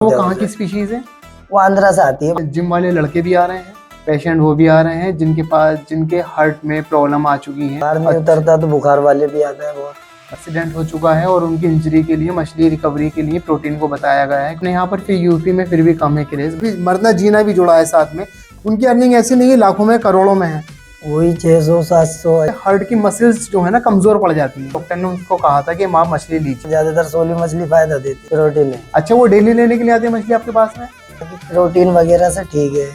वो कहाँ की स्पीशीज है? वो आंध्रा से आती है। जिम वाले लड़के भी आ रहे हैं, पेशेंट वो भी आ रहे हैं जिनके हार्ट में प्रॉब्लम आ चुकी है। बुखार नहीं उतरता तो बुखार वाले भी आते हैं। बहुत एक्सीडेंट हो चुका है और उनकी इंजरी के लिए मछली रिकवरी के लिए प्रोटीन को बताया गया है। अपने यहाँ पर फिर यूपी में फिर भी कम है क्रेज, मरना जीना भी जुड़ा है साथ में। उनकी अर्निंग ऐसी नहीं है लाखों में करोड़ों में है, वही 600-700। हार्ट की मसल्स जो है ना कमजोर पड़ जाती है। डॉक्टर ने उसको कहा था कि आप मछली लीजिए। ज्यादातर सोली मछली फायदा देती है, प्रोटीन है। अच्छा, वो डेली लेने के लिए आती है मछली आपके पास में? प्रोटीन वगैरह से ठीक है।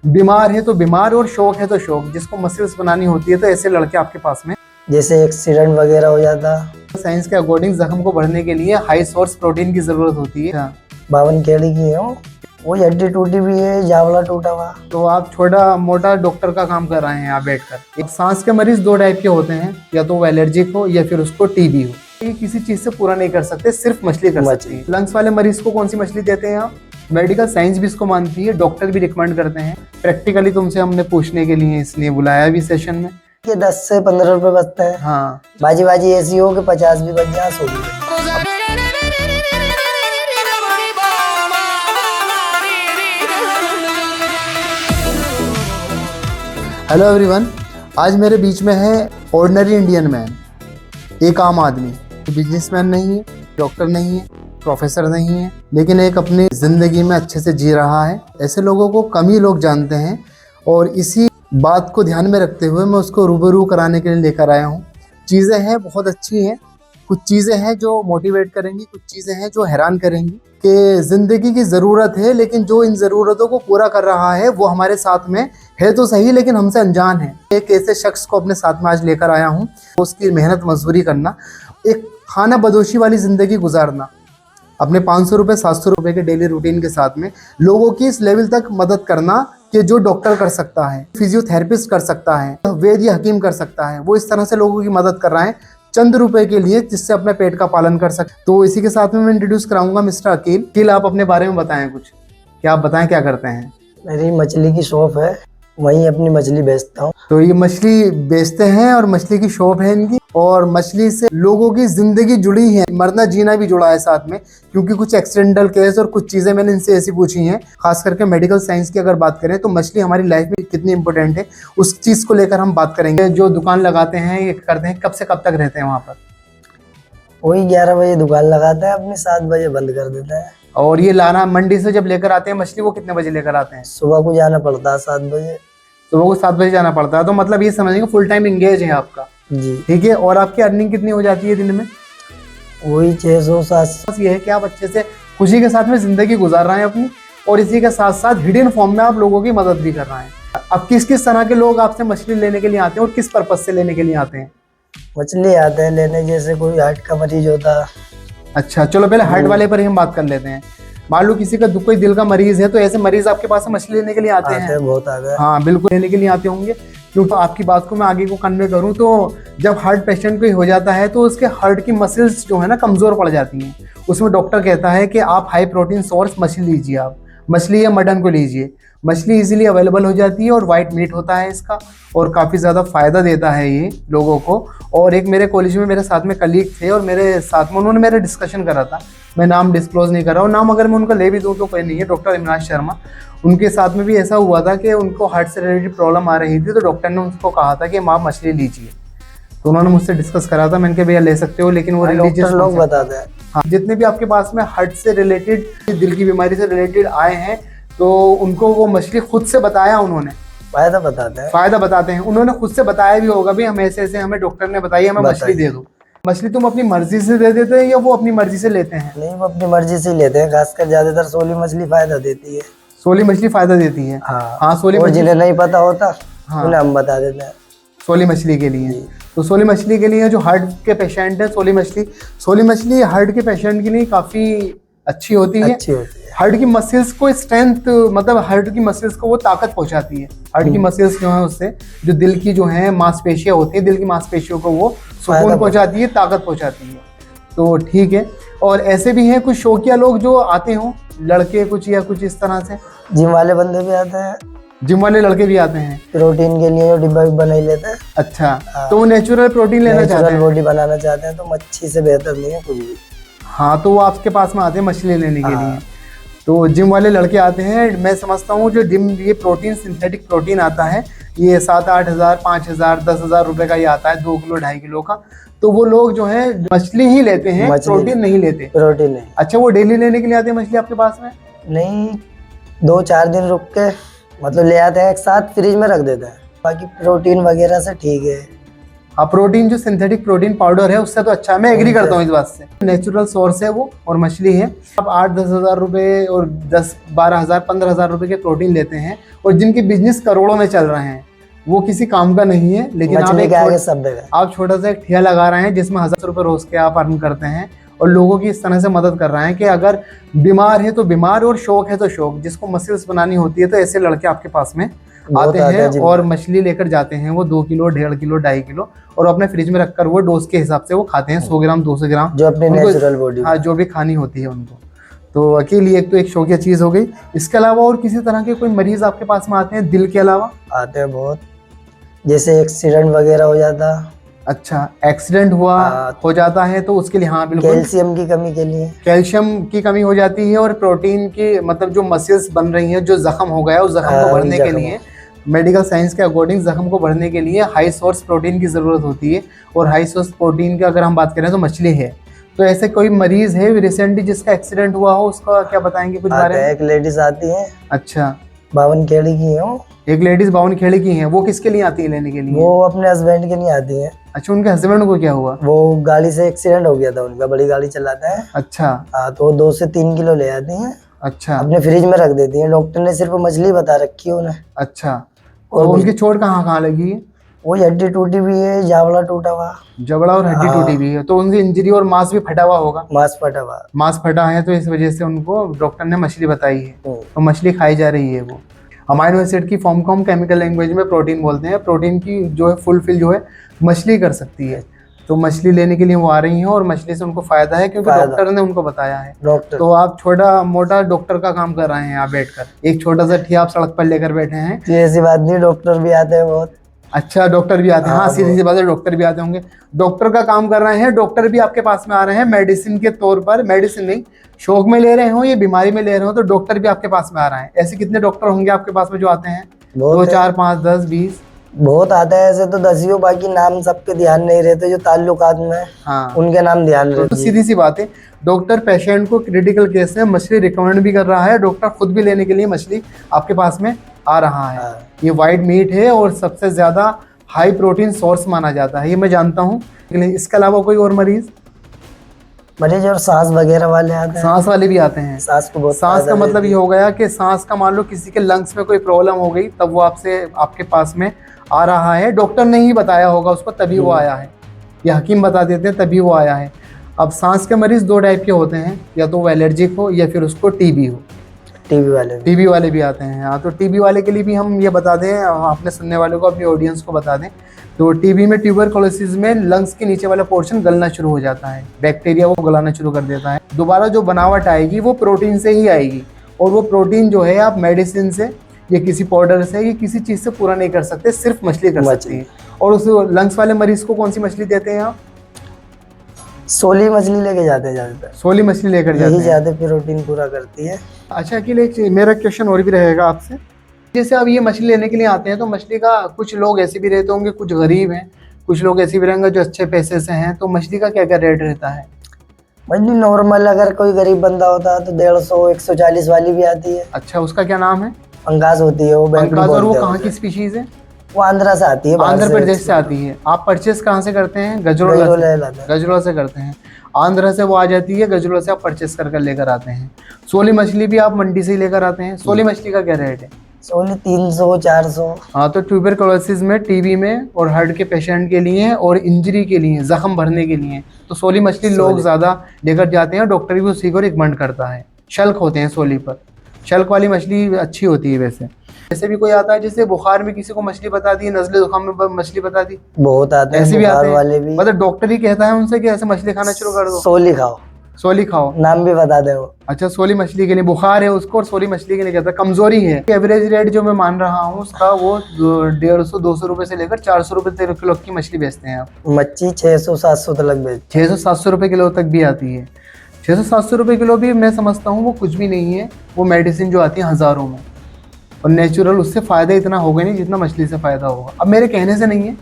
बीमार है तो बीमार और शौक है तो शौक, जिसको मसल्स बनानी होती है तो ऐसे लड़के आपके पास में। जैसे एक्सीडेंट वगैरह हो जाता, साइंस के अकॉर्डिंग जख्म को बढ़ने के लिए हाई सोर्स प्रोटीन की जरूरत होती है। 52 केड़ी की है वो हड्डी टूटी भी है, जावला टूटा हुआ। तो आप छोटा मोटा डॉक्टर का काम कर रहे हैं यहाँ बैठकर। एक सांस के मरीज दो टाइप के होते हैं, या तो वो एलर्जिक हो या फिर उसको टीबी हो। ये किसी चीज से पूरा नहीं कर सकते, सिर्फ मछली कर सकती है। लंग्स वाले मरीज को कौन सी मछली देते हैं आप? मेडिकल साइंस भी इसको मानती है, डॉक्टर भी रिकमेंड करते हैं। प्रैक्टिकली तुमसे हमने पूछने के लिए इसलिए बुलाया भी सेशन में। ये 10 से 15 रुपए बचता है। हाँ, बाजी ऐसी हो कि 50 भी बच जाए, 100 भी बच जाए। हेलो एवरीवन, आज मेरे बीच में है ऑर्डिनरी इंडियन मैन, एक आम आदमी। बिजनेसमैन नहीं है, डॉक्टर नहीं है, प्रोफेसर नहीं है, लेकिन एक अपनी ज़िंदगी में अच्छे से जी रहा है। ऐसे लोगों को कम ही लोग जानते हैं और इसी बात को ध्यान में रखते हुए मैं उसको रूबरू कराने के लिए लेकर आया हूँ। चीज़ें हैं बहुत अच्छी हैं, कुछ चीज़ें हैं जो मोटिवेट करेंगी, कुछ चीज़ें हैं जो हैरान करेंगी कि ज़िंदगी की ज़रूरत है, लेकिन जो इन ज़रूरतों को पूरा कर रहा है वो हमारे साथ में है तो सही, लेकिन हमसे अनजान है। एक ऐसे शख्स को अपने साथ में आज लेकर आया हूँ। उसकी मेहनत मजदूरी करना, एक खाना बदोशी वाली ज़िंदगी गुजारना, अपने 500 रुपये 700 रुपये के डेली रूटीन के साथ में लोगों की इस लेवल तक मदद करना कि जो डॉक्टर कर सकता है, फिजियोथेरेपिस्ट कर सकता है, वैद्य हकीम कर सकता है, वो इस तरह से लोगों की मदद कर रहा है चंद रुपए के लिए, जिससे अपने पेट का पालन कर सकते। तो इसी के साथ में मैं इंट्रोड्यूस कराऊंगा मिस्टर अकील। अकील, आप अपने बारे में बताएं कुछ, क्या आप बताएं क्या करते हैं? मेरी मछली की शॉप है, वहीं अपनी मछली बेचता हूँ। तो ये मछली बेचते हैं और मछली की शॉप है इनकी, और मछली से लोगों की जिंदगी जुड़ी है, मरना जीना भी जुड़ा है साथ में। क्योंकि कुछ एक्सीडेंटल केस और कुछ चीजें मैंने इनसे ऐसी पूछी हैं, खास करके मेडिकल साइंस की अगर बात करें तो मछली हमारी लाइफ में कितनी इंपॉर्टेंट है, उस चीज को लेकर हम बात करेंगे। जो दुकान लगाते हैं ये करते हैं, कब से कब तक रहते हैं वहाँ पर? वही 11 बजे दुकान लगाता है अपनी, 7 बजे बंद कर देता है। और ये लाना मंडी से जब लेकर आते हैं मछली, वो कितने बजे लेकर आते हैं? सुबह को जाना पड़ता है 7 बजे। सुबह को 7 बजे जाना पड़ता है। तो मतलब ये समझेंगे फुल टाइम इंगेज है आपका जी। ठीक है। और आपकी अर्निंग कितनी हो जाती है दिन में? वही 600-700। बस ये है कि आप अच्छे से खुशी के साथ में जिंदगी गुजार रहे हैं अपनी, और इसी के साथ साथ हिडन फॉर्म में आप लोगों की मदद भी कर रहे हैं। अब किस किस तरह के लोग आपसे मछली लेने के लिए आते हैं और किस पर्पज से लेने के लिए आते हैं? मछली आते हैं लेने, जैसे कोई हार्ट का मरीज होता। अच्छा, चलो पहले हार्ट वाले पर ही हम बात कर लेते हैं। मान लो किसी का कोई दिल का मरीज है, तो ऐसे मरीज आपके पास मछली लेने के लिए आते हैं? बहुत आते हैं। हाँ बिल्कुल, लेने के लिए आते होंगे। क्योंकि आपकी बात को मैं आगे को कन्वे करूँ तो जब हार्ट पेशेंट को हो जाता है तो उसके हार्ट की मसल्स जो है ना कमजोर पड़ जाती हैं। उसमें डॉक्टर कहता है कि आप हाई प्रोटीन सोर्स मछली लीजिए, आप मछली या मटन को लीजिए। मछली इजीली अवेलेबल हो जाती है और वाइट मीट होता है इसका, और काफ़ी ज़्यादा फ़ायदा देता है ये लोगों को। और एक मेरे कॉलेज में मेरे साथ में कलीग थे और मेरे साथ में उन्होंने मेरे डिस्कशन करा था, मैं नाम डिस्क्लोज नहीं कर रहा हूँ, नाम अगर मैं उनका ले भी दूँ तो कोई नहीं है, डॉक्टर इमरान शर्मा। उनके साथ में भी ऐसा हुआ था कि उनको हार्ट से रिलेटेड प्रॉब्लम आ रही थी, तो डॉक्टर ने उनको कहा था कि आप मछली लीजिए। तो उन्होंने मुझसे डिस्कस करा था, मैंने कहा भैया ले सकते हो, लेकिन वो रिलीजियस लोग बताते हैं। हाँ, जितने भी आपके पास में हार्ट से रिलेटेड, दिल की बीमारी से रिलेटेड आए हैं, तो उनको वो मछली खुद से बताया उन्होंने, फायदा बताते हैं। फायदा बताते हैं। उन्होंने खुद से बताया भी होगा भी हम ऐसे ऐसे, हमें डॉक्टर ने बताइए, हमें मछली दे दो। मछली तुम अपनी मर्जी से दे देते हैं या वो अपनी मर्जी से लेते हैं? नहीं, वो अपनी मर्जी से लेते हैं, खासकर ज्यादातर सोली मछली फायदा देती है। सोली मछली फायदा देती है? हाँ, सोली और जिन्हें नहीं पता होता हाँ, उन्हें हम बता देते हैं सोली मछली के लिए। तो सोली मछली के लिए जो हार्ट के पेशेंट है, सोली मछली हार्ट के पेशेंट के लिए काफी अच्छी होती है। हार्ट की मसल्स को स्ट्रेंथ, मतलब हार्ट की मसल्स को वो ताकत पहुंचाती है। हार्ट की मसल्स जो है उससे जो दिल की जो है मांसपेशियां होती है, दिल की मांसपेशियों को वो सुकून पहुंचाती है, ताकत पहुंचाती है। तो ठीक है। और ऐसे भी हैं कुछ शौकिया लोग जो आते हों, लड़के कुछ या कुछ इस तरह से। जिम वाले बंदे भी आते हैं, जिम वाले लड़के भी आते हैं प्रोटीन के लिए, डिब्बा बना ही लेते हैं। अच्छा, तो वो नेचुरल प्रोटीन लेना चाहते हैं, बॉडी बनाना चाहते हैं, तो मच्छी से बेहतर नहीं है कुछ भी। हाँ, तो वो आपके पास में आते हैं मछली लेने के लिए। तो जिम वाले लड़के आते हैं, मैं समझता हूँ जो जिम ये प्रोटीन सिंथेटिक प्रोटीन आता है ये 7-8 हज़ार 5 हज़ार 10 हज़ार रुपये का ये आता है, 2 किलो 2.5 किलो का। तो वो लोग जो है मछली ही लेते हैं, प्रोटीन नहीं लेते। प्रोटीन नहीं। अच्छा, वो डेली लेने के लिए आते हैं मछली आपके पास में? नहीं, 2-4 दिन रुक के मतलब ले आते हैं, एक साथ फ्रिज में रख देते हैं। बाकी प्रोटीन वगैरह से ठीक है। हाँ, प्रोटीन जो सिंथेटिक प्रोटीन पाउडर है उससे तो अच्छा है, मैं एग्री करता हूँ इस बात से। नेचुरल सोर्स है वो और मछली है। आप 8-10 हज़ार रुपये और 10-12 हज़ार 15 हज़ार रुपये के प्रोटीन लेते हैं और जिनके बिजनेस करोड़ों में चल रहे हैं, वो किसी काम का नहीं है। लेकिन आप छोटा सा एक ठेला लगा रहे हैं जिसमें 1000 रुपये रोज के आप अर्न करते हैं और लोगों की इस तरह से मदद कर रहे हैं कि अगर बीमार है तो बीमार और शौक है तो शौक, जिसको मसल्स बनानी होती है तो ऐसे लड़के आपके पास में आते हैं और मछली लेकर जाते हैं। वो 2 किलो 1.5 किलो 2.5 किलो और अपने फ्रिज में रखकर वो डोज के हिसाब से वो खाते हैं, 100 ग्राम 200 ग्राम जो अपने नेचुरल बॉडी, हाँ, जो भी खानी होती है उनको। तो अकेली एक तो एक शौकिया चीज़ हो गई। इसके अलावा और किसी तरह के कोई मरीज आपके पास में आते हैं दिल के अलावा? आते हैं बहुत, जैसे एक्सीडेंट वगैरह हो जाता। अच्छा, एक्सीडेंट हुआ हो जाता है तो उसके लिए हाँ बिल्कुल कैल्शियम की कमी के लिए, कैल्शियम की कमी हो जाती है और प्रोटीन की मतलब जो मसल्स बन रही हैं, जो जख्म हो गया उस जख्म को भरने के लिए मेडिकल साइंस के अकॉर्डिंग जख्म को भरने के लिए हाई सोर्स प्रोटीन की ज़रूरत होती है। और हाई सोर्स प्रोटीन की अगर हम बात करें तो मछली है। तो ऐसे कोई मरीज है रिसेंटली जिसका एक्सीडेंट हुआ हो, उसका क्या बताएंगे कुछ बारे में? एक लेडीज आती है। अच्छा, 52 खेड़ी की है वो। एक लेडीज 52 खेड़ी की है, वो किसके लिए आती है लेने के लिए? वो अपने हस्बैंड के लिए आती है। अच्छा, उनके हस्बैंड को क्या हुआ? वो गाड़ी से एक्सीडेंट हो गया था उनका, बड़ी गाड़ी चलाता है। अच्छा, तो 2 से 3 किलो ले आती है। अच्छा, अपने फ्रिज में रख देती है। डॉक्टर ने सिर्फ मछली बता रखी है उन्हें। अच्छा, और उनकी चोट कहाँ कहाँ लगी है? वो हड्डी टूटी हुई है, जावड़ा टूटा हुआ, जबड़ा और हड्डी टूटी हुई है। तो उनकी इंजरी और मांस भी फटा हुआ होगा? मांस फटा हुआ, मांस फटा है तो इस वजह से उनको डॉक्टर ने मछली बताई है। तो मछली खाई जा रही है। वो अमाइनो एसिड की फॉर्म को हम केमिकल लैंग्वेज में प्रोटीन बोलते हैं। प्रोटीन की जो है फुलफिल जो है मछली कर सकती है। तो मछली लेने के लिए वो आ रही हैं और मछली से उनको फायदा है क्योंकि डॉक्टर ने उनको बताया है। तो आप छोटा मोटा डॉक्टर का काम कर रहे हैं आप बैठकर, एक छोटा सा ठिया आप सड़क पर लेकर बैठे हैं। ऐसी बात नहीं, डॉक्टर भी आते हैं बहुत। अच्छा, डॉक्टर भी आते हैं? हाँ, सीधी सी बात है, डॉक्टर भी आते होंगे। डॉक्टर का काम कर रहे हैं, डॉक्टर भी आपके पास में आ रहे हैं मेडिसिन के तौर पर। मेडिसिन नहीं, शौक में ले रहे हो या बीमारी में ले रहे हो तो डॉक्टर भी आपके पास में आ रहा है। ऐसे कितने डॉक्टर होंगे आपके पास में जो आते हैं? 2, 4, 5, 10, 20 बहुत आता है। ऐसे तो 10 ही हो, बाकी नाम सबके ध्यान नहीं रहते जो ताल्लुकात में। हाँ, उनके नाम ध्यान रहते। तो सीधी सी बात है, डॉक्टर पेशेंट को क्रिटिकल केस में मछली रिकमेंड भी कर रहा है, डॉक्टर खुद भी लेने के लिए मछली आपके पास में आ रहा है। ये वाइट मीट है और सबसे ज्यादा हाई प्रोटीन सोर्स माना जाता है, ये मैं जानता हूँ। इसके अलावा कोई और मरीज और सांस वगैरह वाले आते हैं? सांस वाले भी आते हैं। सांस को बहुत, सांस का मतलब ये हो गया कि सांस का मान लो किसी के लंग्स में कोई प्रॉब्लम हो गई तब वो आपके पास में आ रहा है। डॉक्टर ने ही बताया होगा उसको तभी वो आया है, या हकीम बता देते हैं तभी वो आया है। अब सांस के मरीज 2 टाइप के होते हैं, या तो वो एलर्जिक हो या फिर उसको टीबी हो। टीबी वाले भी आते हैं। हाँ, तो टीबी वाले के लिए भी हम ये बता दें, अपने सुनने वालों को, अपनी ऑडियंस को बता दें। तो टीबी में ट्यूबरकुलोसिस में लंग्स के नीचे वाला पोर्शन गलना शुरू हो जाता है, बैक्टीरिया वो गलाना शुरू कर देता है। दोबारा जो बनावट आएगी वो प्रोटीन से ही आएगी और वो प्रोटीन जो है आप मेडिसिन से या किसी पाउडर से या किसी चीज़ से पूरा नहीं कर सकते, सिर्फ मछली कर सकती है। और उस लंग्स वाले मरीज को कौन सी मछली देते हैं आप? सोली मछली लेके जाते हैं ज़्यादातर। सोली मछली लेकर जाते हैं, ज़्यादा प्रोटीन पूरा करती है। अच्छा, अकेले मेरा क्वेश्चन और भी रहेगा आपसे। जैसे अब ये मछली लेने के लिए आते हैं तो मछली का कुछ लोग ऐसे भी रहते होंगे, कुछ गरीब हैं, कुछ लोग ऐसे भी रहेंगे जो अच्छे पैसे से हैं। तो मछली का क्या क्या रेट रहता है? मछली नॉर्मल अगर कोई गरीब बंदा होता है तो 150, 140 वाली भी आती है। अच्छा, उसका क्या नाम है? पंगास होती है वो। पंगास। और वो कहाँ की स्पीशीज है? वो आंध्रा से आती है, आंध्र प्रदेश से आती है। आप परचेस कहाँ से करते हैं? गजरोला से करते हैं। आंध्रा से वो आ जाती है, गजरोला से आप परचेस कर लेकर आते हैं। सोली मछली भी आप मंडी से ही लेकर आते हैं। सोली मछली का क्या रेट है? सोली 300, 400। हाँ, तो ट्यूबरकुलोसिस में, टीबी में और हार्ट के पेशेंट के लिए और इंजरी के लिए, जख्म भरने के लिए तो सोली मछली लोग ज़्यादा लेकर जाते हैं। डॉक्टर भी उसी को रिकमेंड करता है। शल्क होते हैं सोली पर, शल्क वाली मछली अच्छी होती है। वैसे भी कोई आता है जैसे बुखार में किसी को मछली बता दी, नज़ले जुकाम में मछली बता दी, बहुत आते हैं। ऐसे भी आते हैं, मतलब डॉक्टर ही कहता है उनसे कि ऐसे मछली खाना शुरू कर दो, सोली खाओ, नाम भी बता दे वो। अच्छा, सोली मछली के लिए बुखार है उसको और सोली मछली के लिए कहता है कमजोरी है। एवरेज रेट जो मैं मान रहा हूँ उसका वो 150-200 रुपए से लेकर 400 रुपए किलो की मछली बेचते हैं आप। मच्छी 600-700 तक बेचते हैं। 600-700 रुपए किलो तक भी आती है। 600-700 रुपये किलो भी मैं समझता हूँ वो कुछ भी नहीं है। वो मेडिसिन जो आती है हज़ारों में, और नेचुरल उससे फ़ायदा इतना होगा नहीं जितना मछली से फ़ायदा होगा। अब मेरे कहने से नहीं है,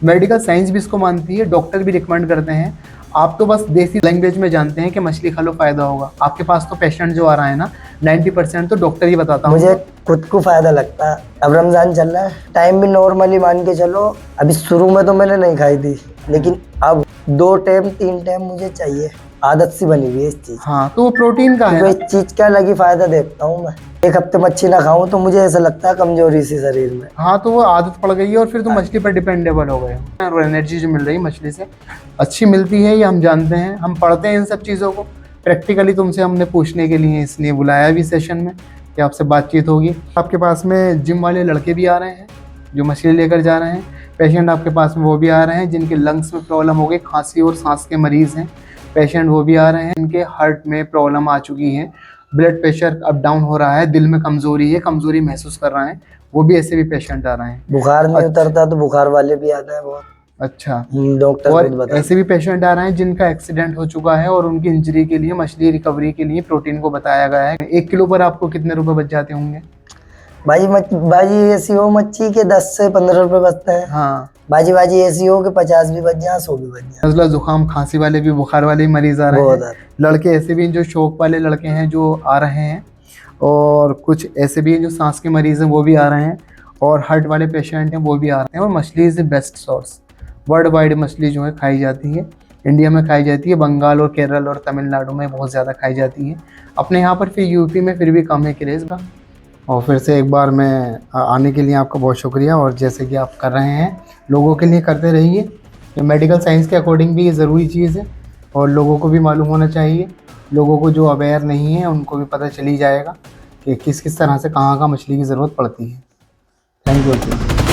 मेडिकल साइंस भी इसको मानती है, डॉक्टर भी रिकमेंड करते हैं। आप तो बस देसी लैंग्वेज में जानते हैं कि मछली खा लो फ़ायदा होगा। आपके पास तो पेशेंट जो आ रहा है ना, 90% तो डॉक्टर ही बताता हूँ। मुझे खुद को फायदा लगता है। अब रमजान चल रहा है, टाइम भी नॉर्मली मान के चलो। अभी शुरू में तो मैंने नहीं खाई थी, लेकिन अब 2 टाइम 3 टाइम मुझे चाहिए। आदत सी बनी हुई है इस चीज। हाँ, तो वो प्रोटीन का है तो ना। इस चीज का अलग ही फायदा देखता हूँ मैं। 1 हफ्ते मच्छी ना खाऊं तो मुझे ऐसा लगता है कमजोरी सी शरीर में। हाँ, तो वो आदत पड़ गई है और फिर तुम मछली पर डिपेंडेबल हो गए हो। और एनर्जी जो मिल रही है मछली से अच्छी मिलती है, ये हम जानते हैं, हम पढ़ते हैं इन सब चीज़ों को। प्रैक्टिकली तुमसे हमने पूछने के लिए इसलिए बुलाया भी सेशन में कि आपसे बातचीत होगी। आपके पास में जिम वाले लड़के भी आ रहे हैं जो मछली लेकर जा रहे हैं। पेशेंट आपके पास में वो भी आ रहे हैं जिनके लंग्स में प्रॉब्लम हो गई, खांसी और सांस के मरीज़ हैं। पेशेंट वो भी आ रहे हैं इनके हार्ट में प्रॉब्लम आ चुकी है, ब्लड प्रेशर अप डाउन हो रहा है, दिल में कमजोरी है, कमजोरी महसूस कर रहे हैं, वो भी ऐसे भी पेशेंट आ रहे हैं। बुखार नहीं उतरता तो बुखार वाले भी आते हैं बहुत। अच्छा, डॉक्टर खुद और बताते ऐसे भी पेशेंट आ रहे हैं जिनका एक्सीडेंट हो चुका है और उनकी इंजरी के लिए, मछली रिकवरी के लिए प्रोटीन को बताया गया है। 1 किलो पर आपको कितने रुपए बच जाते होंगे? बाजी ऐसी हो मच्छी के 10 से 15 रुपए बचते हैं। हाँ, बाजी ऐसी हो कि 50 भी बच जाए, 100 भी बच जाए। नज़ला, जुकाम, खांसी वाले भी, बुखार वाले भी मरीज आ रहे बहुत हैं। लड़के ऐसे भी हैं जो शौक वाले लड़के हैं जो आ रहे हैं, और कुछ ऐसे भी हैं जो सांस के मरीज़ हैं वो भी आ रहे हैं, और हार्ट वाले पेशेंट हैं वो भी आ रहे हैं। और मछली is the best source. World wide मछली जो है खाई जाती है, इंडिया में खाई जाती है, बंगाल और केरल और तमिलनाडु में बहुत ज़्यादा खाई जाती है। अपने यहाँ पर फिर यूपी में फिर भी कम है क्रेज़ का। और फिर से एक बार मैं आने के लिए आपका बहुत शुक्रिया। और जैसे कि आप कर रहे हैं, लोगों के लिए करते रहिए। ये मेडिकल साइंस के अकॉर्डिंग भी ये ज़रूरी चीज़ है और लोगों को भी मालूम होना चाहिए। लोगों को जो अवेयर नहीं है उनको भी पता चली जाएगा कि किस किस तरह से कहाँ मछली की ज़रूरत पड़ती है। Thank you.